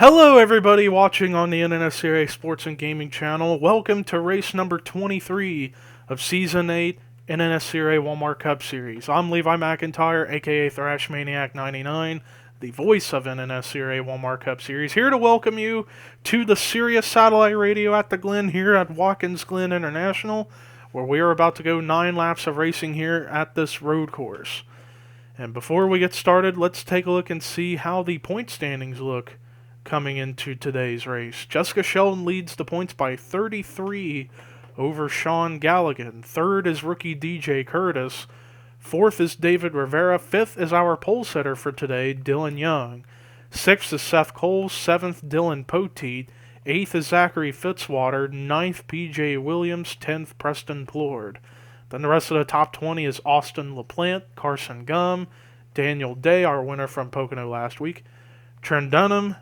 Hello everybody watching on the NNSCRA Sports and Gaming channel. Welcome to race number 23 of Season 8 NNSCRA Walmart Cup Series. I'm Levi McIntyre, aka Thrash Maniac 99, the voice of NNSCRA Walmart Cup Series, here to welcome you to the Sirius Satellite Radio at the Glen here at Watkins Glen International, where we are about to go 9 laps of racing here at this road course. And before we get started, let's take a look and see how the point standings look coming into today's race. Jessica Sheldon leads the points by 33 over Sean Galligan. Third is rookie DJ Curtis. Fourth is David Rivera. Fifth is our pole setter for today, Dylan Young. Sixth is Seth Cole. Seventh, Dylan Poteet. Eighth is Zachary Fitzwater. Ninth, PJ Williams. 10th, Preston Plord. Then the rest of the top 20 is Austin LaPlante, Carson Gum, Daniel Day, our winner from Pocono last week, Trent Dunham,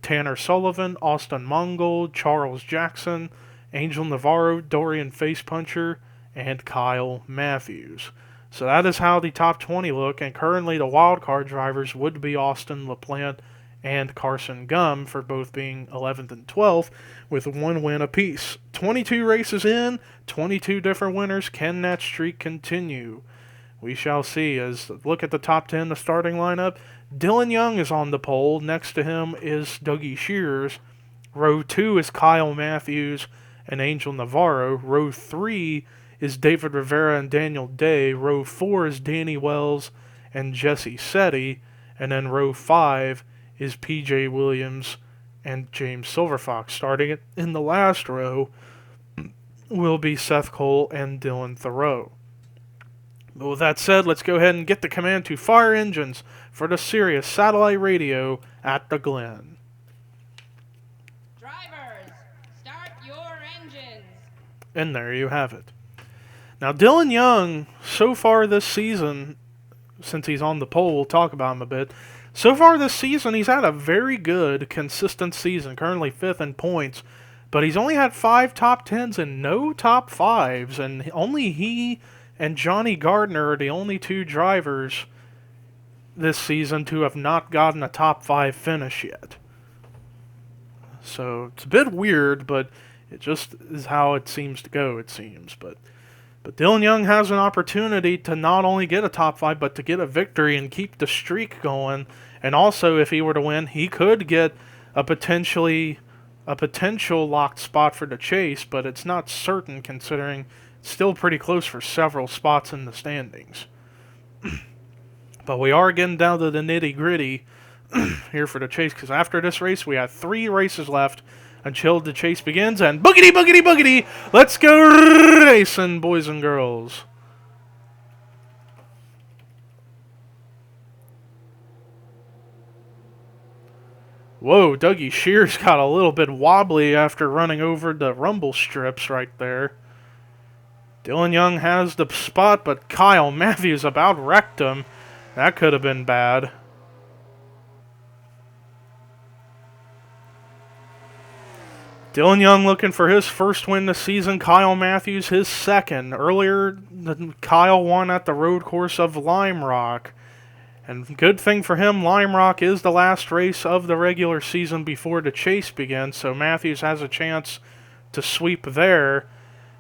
Tanner Sullivan, Austin Mongold, Charles Jackson, Angel Navarro, Dorian Facepuncher, and Kyle Matthews. So that is how the top 20 look, and currently the wildcard drivers would be Austin LaPlante and Carson Gum for both being 11th and 12th with 1 win apiece. 22 races in, 22 different winners. Can that streak continue? We shall see. As look at the top 10, the starting lineup. Dylan Young is on the pole. Next to him is Dougie Shears. Row 2 is Kyle Matthews and Angel Navarro. Row 3 is David Rivera and Daniel Day. Row 4 is Danny Wells and Jesse Setti. And then row 5 is PJ Williams and James Silverfox. Starting in the last row will be Seth Cole and Dylan Thoreau. But with that said, let's go ahead and get the command to fire engines for the Sirius Satellite Radio at the Glen. Drivers, start your engines. And there you have it. Now, Dylan Young, so far this season, since he's on the pole, we'll talk about him a bit. So far this season, he's had a very good, consistent season, currently 5th in points, but he's only had 5 top 10s and no top 5s, and only he and Johnny Gardner are the only 2 drivers this season to have not gotten a top 5 finish yet. So it's a bit weird, but it just is how it seems to go, it seems. But Dylan Young has an opportunity to not only get a top 5, but to get a victory and keep the streak going. And also, if he were to win, he could get a potential locked spot for the chase, but it's not certain considering it's still pretty close for several spots in the standings. But we are getting down to the nitty-gritty here for the chase, because after this race, we have 3 races left until the chase begins, and boogity, boogity, boogity, let's go racing, boys and girls. Whoa, Dougie Shears got a little bit wobbly after running over the rumble strips right there. Dylan Young has the spot, but Kyle Matthews about wrecked him. That could have been bad. Dylan Young looking for his first win this season. Kyle Matthews his second. Earlier, Kyle won at the road course of Lime Rock. And good thing for him, Lime Rock is the last race of the regular season before the chase begins, so Matthews has a chance to sweep there.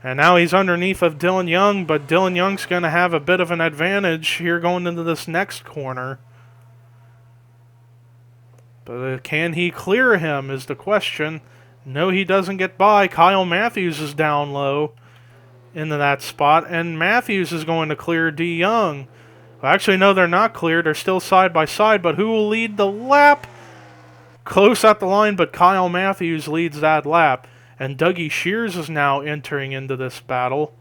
And now he's underneath of Dylan Young, but Dylan Young's going to have a bit of an advantage here going into this next corner. But can he clear him is the question. No, he doesn't get by. Kyle Matthews is down low into that spot, and Matthews is going to clear D. Young. Well, actually, no, they're not cleared. They're still side by side, but who will lead the lap? Close at the line, but Kyle Matthews leads that lap. And Dougie Shears is now entering into this battle,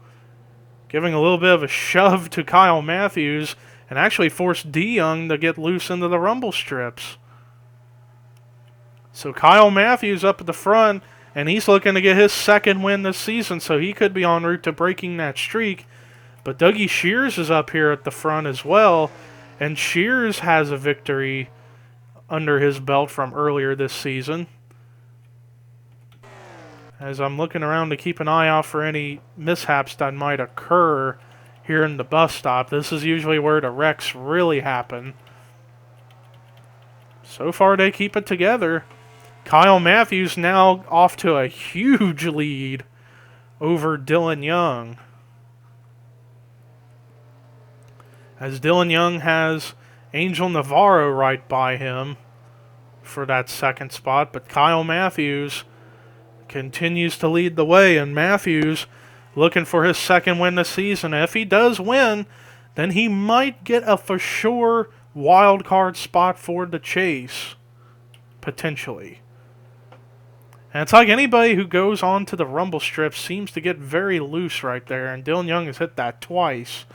giving a little bit of a shove to Kyle Matthews, and actually forced D. Young to get loose into the rumble strips. So Kyle Matthews up at the front, and he's looking to get his second win this season, so he could be en route to breaking that streak. But Dougie Shears is up here at the front as well, and Shears has a victory under his belt from earlier this season. As I'm looking around to keep an eye out for any mishaps that might occur here in the bus stop. This is usually where the wrecks really happen. So far, they keep it together. Kyle Matthews now off to a huge lead over Dylan Young. As Dylan Young has Angel Navarro right by him for that second spot, but Kyle Matthews continues to lead the way, and Matthews looking for his second win this season. If he does win, then he might get a for sure wild card spot for the chase, potentially. And it's like anybody who goes on to the rumble strip seems to get very loose right there, and Dylan Young has hit that twice.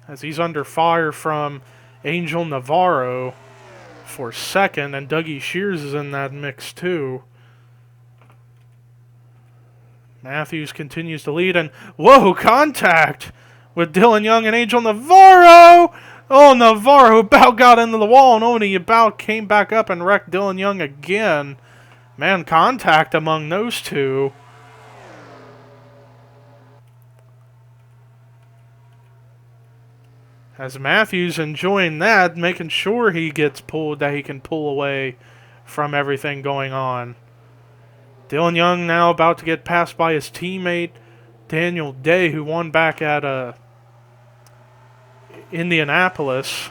As he's under fire from Angel Navarro for second, and Dougie Shears is in that mix too. Matthews continues to lead, and whoa, contact with Dylan Young and Angel Navarro! Oh, Navarro about got into the wall, and only about came back up and wrecked Dylan Young again. Man, contact among those two. As Matthews enjoying that, making sure he gets pulled, that he can pull away from everything going on. Dylan Young now about to get passed by his teammate, Daniel Day, who won back at Indianapolis.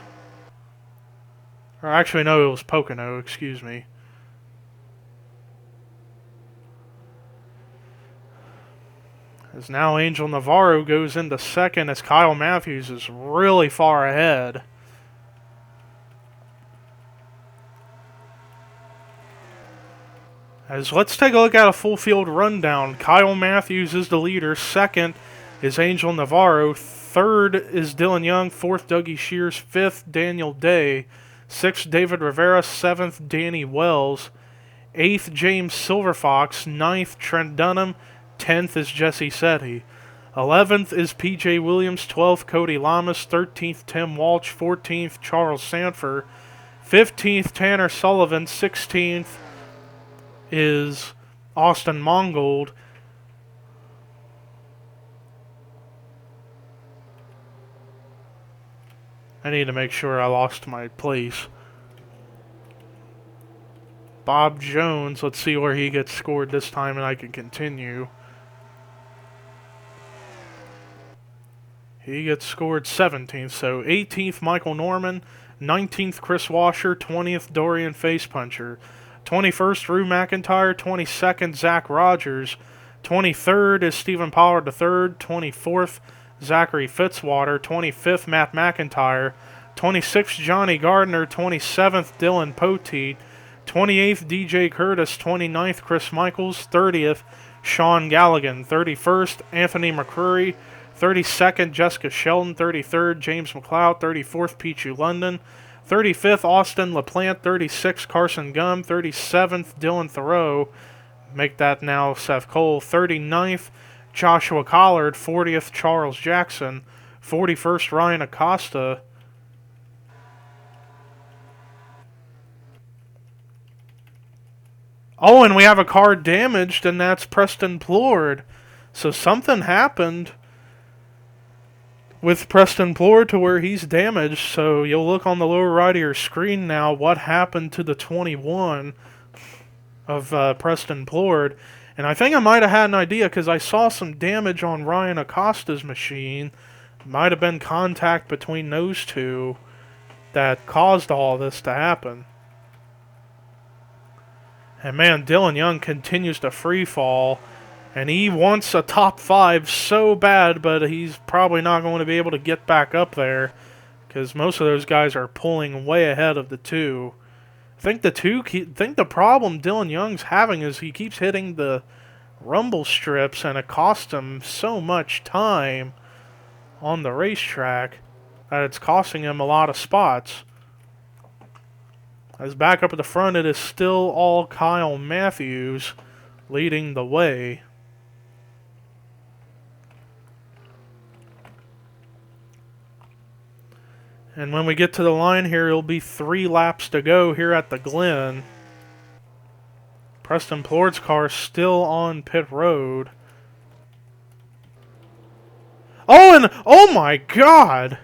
Or actually, no, it was Pocono, excuse me. As now Angel Navarro goes into second as Kyle Matthews is really far ahead. As let's take a look at a full field rundown. Kyle Matthews is the leader. Second is Angel Navarro. Third is Dylan Young. Fourth, Dougie Shears. Fifth, Daniel Day. Sixth, David Rivera. Seventh, Danny Wells. Eighth, James Silverfox. Ninth, Trent Dunham. 10th is Jesse Setti. 11th is P.J. Williams. 12th, Cody Lamas. 13th, Tim Walsh. 14th, Charles Sanford. 15th, Tanner Sullivan. 16th is Austin Mongold. I need to make sure I lost my place. Bob Jones. Let's see where he gets scored this time and I can continue. He gets scored 17th, so 18th, Michael Norman, 19th, Chris Washer, 20th, Dorian Facepuncher, 21st, Rue McIntyre, 22nd, Zach Rogers, 23rd is Stephen Pollard III, 24th, Zachary Fitzwater, 25th, Matt McIntyre, 26th, Johnny Gardner, 27th, Dylan Poteet, 28th, DJ Curtis, 29th, Chris Michaels, 30th, Sean Galligan, 31st, Anthony McCrory, 32nd, Jessica Sheldon. 33rd, James McLeod. 34th, Pichu London. 35th, Austin LaPlante. 36th, Carson Gum. 37th, Dylan Thoreau. Make that now Seth Cole. 39th, Joshua Collard. 40th, Charles Jackson. 41st, Ryan Acosta. Oh, and we have a car damaged, and that's Preston Plord. So something happened with Preston Plord to where he's damaged. So you'll look on the lower right of your screen now what happened to the 21 of Preston Plord. And I think I might have had an idea because I saw some damage on Ryan Acosta's machine. Might have been contact between those two that caused all this to happen. And man, Dylan Young continues to free fall. And he wants a top 5 so bad, but he's probably not going to be able to get back up there because most of those guys are pulling way ahead of the two. I think the problem Dylan Young's having is he keeps hitting the rumble strips, and it costs him so much time on the racetrack that it's costing him a lot of spots. As back up at the front, it is still all Kyle Matthews leading the way. And when we get to the line here, it'll be 3 laps to go here at the Glen. Preston Plord's car still on pit road. Oh, and oh my God!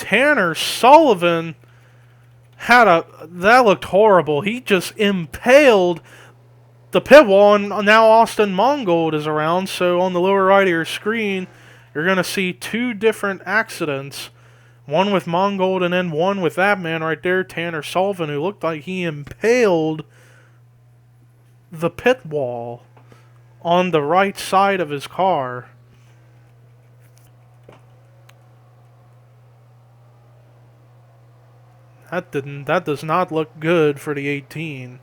Tanner Sullivan that looked horrible. He just impaled the pit wall, and now Austin Mongold is around. So on the lower right of your screen, you're going to see two different accidents. One with Mongold and then one with that man right there, Tanner Sullivan, who looked like he impaled the pit wall on the right side of his car. That does not look good for the 18.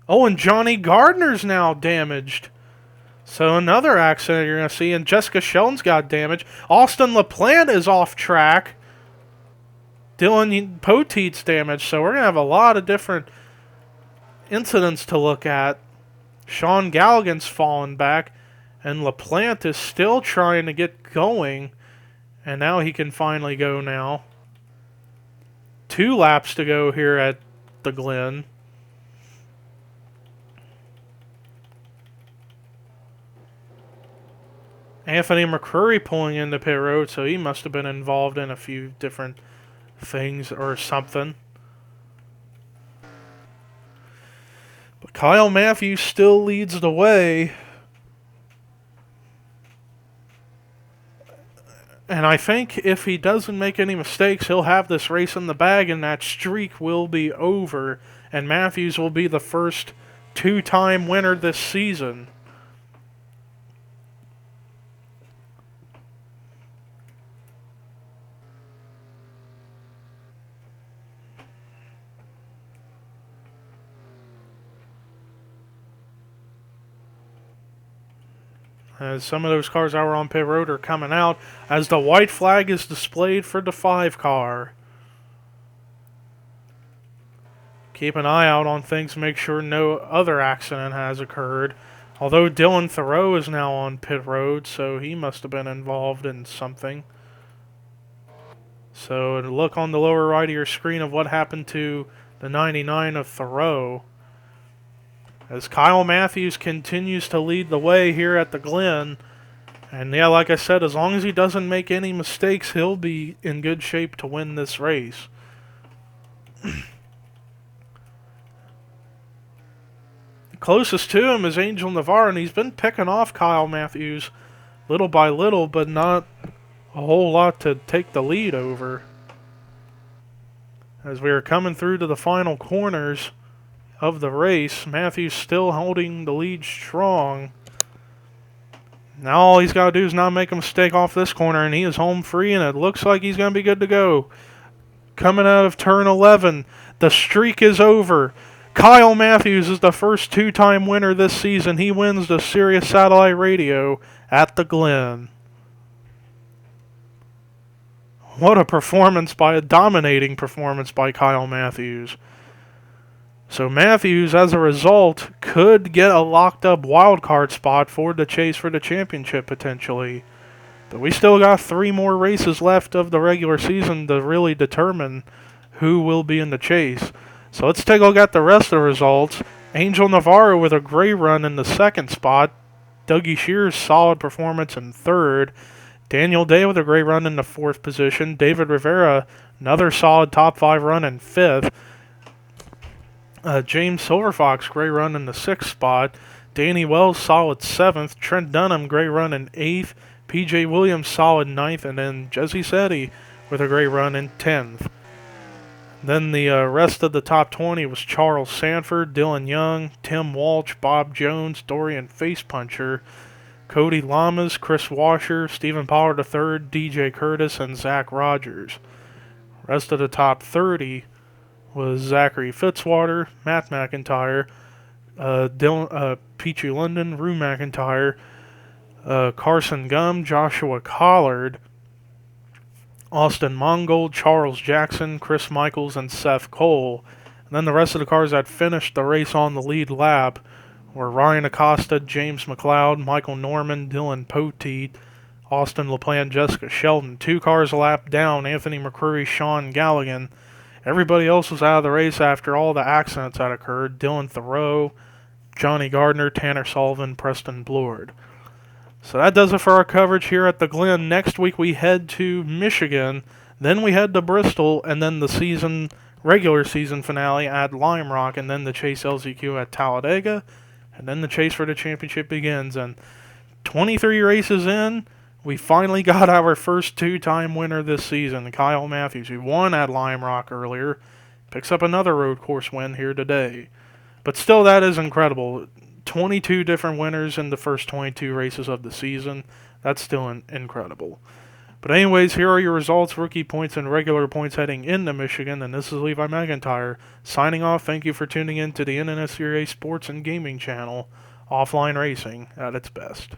Oh, and Johnny Gardner's now damaged. So another accident you're going to see, and Jessica Sheldon's got damage. Austin LaPlante is off track. Dylan Poteet's damaged. So we're going to have a lot of different incidents to look at. Sean Galligan's fallen back, and LaPlante is still trying to get going. And now he can finally go now. 2 laps to go here at the Glen. Anthony McCrory pulling into pit road, so he must have been involved in a few different things or something. But Kyle Matthews still leads the way. And I think if he doesn't make any mistakes, he'll have this race in the bag, and that streak will be over. And Matthews will be the first 2-time winner this season. As some of those cars that were on pit road are coming out, as the white flag is displayed for the 5 car. Keep an eye out on things to make sure no other accident has occurred. Although Dylan Thoreau is now on pit road, so he must have been involved in something. So look on the lower right of your screen of what happened to the 99 of Thoreau. As Kyle Matthews continues to lead the way here at the Glen. And yeah, like I said, as long as he doesn't make any mistakes, he'll be in good shape to win this race. Closest to him is Angel Navarro, and he's been picking off Kyle Matthews little by little, but not a whole lot to take the lead over. As we are coming through to the final corners of the race, Matthews still holding the lead strong. Now all he's got to do is not make a mistake off this corner, and he is home free, and it looks like he's going to be good to go. Coming out of turn 11, the streak is over. Kyle Matthews is the first 2-time winner this season. He wins the Sirius Satellite Radio at the Glen. What a dominating performance by Kyle Matthews. So Matthews, as a result, could get a locked-up wildcard spot for the chase for the championship, potentially. But we still got 3 more races left of the regular season to really determine who will be in the chase. So let's take a look at the rest of the results. Angel Navarro with a great run in the 2nd spot. Dougie Shear's solid performance in 3rd. Daniel Day with a great run in the 4th position. David Rivera, another solid top 5 run in 5th. James Silverfox, great run in the 6th spot. Danny Wells, solid 7th. Trent Dunham, great run in 8th. PJ Williams, solid 9th. And then Jesse Setti with a great run in 10th. Then the rest of the top 20 was Charles Sanford, Dylan Young, Tim Walsh, Bob Jones, Dorian Facepuncher, Cody Lamas, Chris Washer, Stephen Pollard III, DJ Curtis, and Zach Rogers. Rest of the top 30 was Zachary Fitzwater, Matt McIntyre, Peachy London, Rue McIntyre, Carson Gum, Joshua Collard, Austin Mongold, Charles Jackson, Chris Michaels, and Seth Cole. And then the rest of the cars that finished the race on the lead lap were Ryan Acosta, James McLeod, Michael Norman, Dylan Poteet, Austin LaPlante, Jessica Sheldon. 2 cars a lap down, Anthony McCrory, Sean Galligan. Everybody else was out of the race after all the accidents that occurred. Dylan Thoreau, Johnny Gardner, Tanner Sullivan, Preston Blord. So that does it for our coverage here at the Glen. Next week we head to Michigan, then we head to Bristol, and then the regular season finale at Lime Rock, and then the Chase LZQ at Talladega, and then the chase for the championship begins. And 23 races in, we finally got our first two-time winner this season, Kyle Matthews, who won at Lime Rock earlier, picks up another road course win here today. But still, that is incredible. 22 different winners in the first 22 races of the season. That's still incredible. But anyways, here are your results, rookie points, and regular points heading into Michigan. And this is Levi McIntyre signing off. Thank you for tuning in to the NNSCRA Sports and Gaming Channel, offline racing at its best.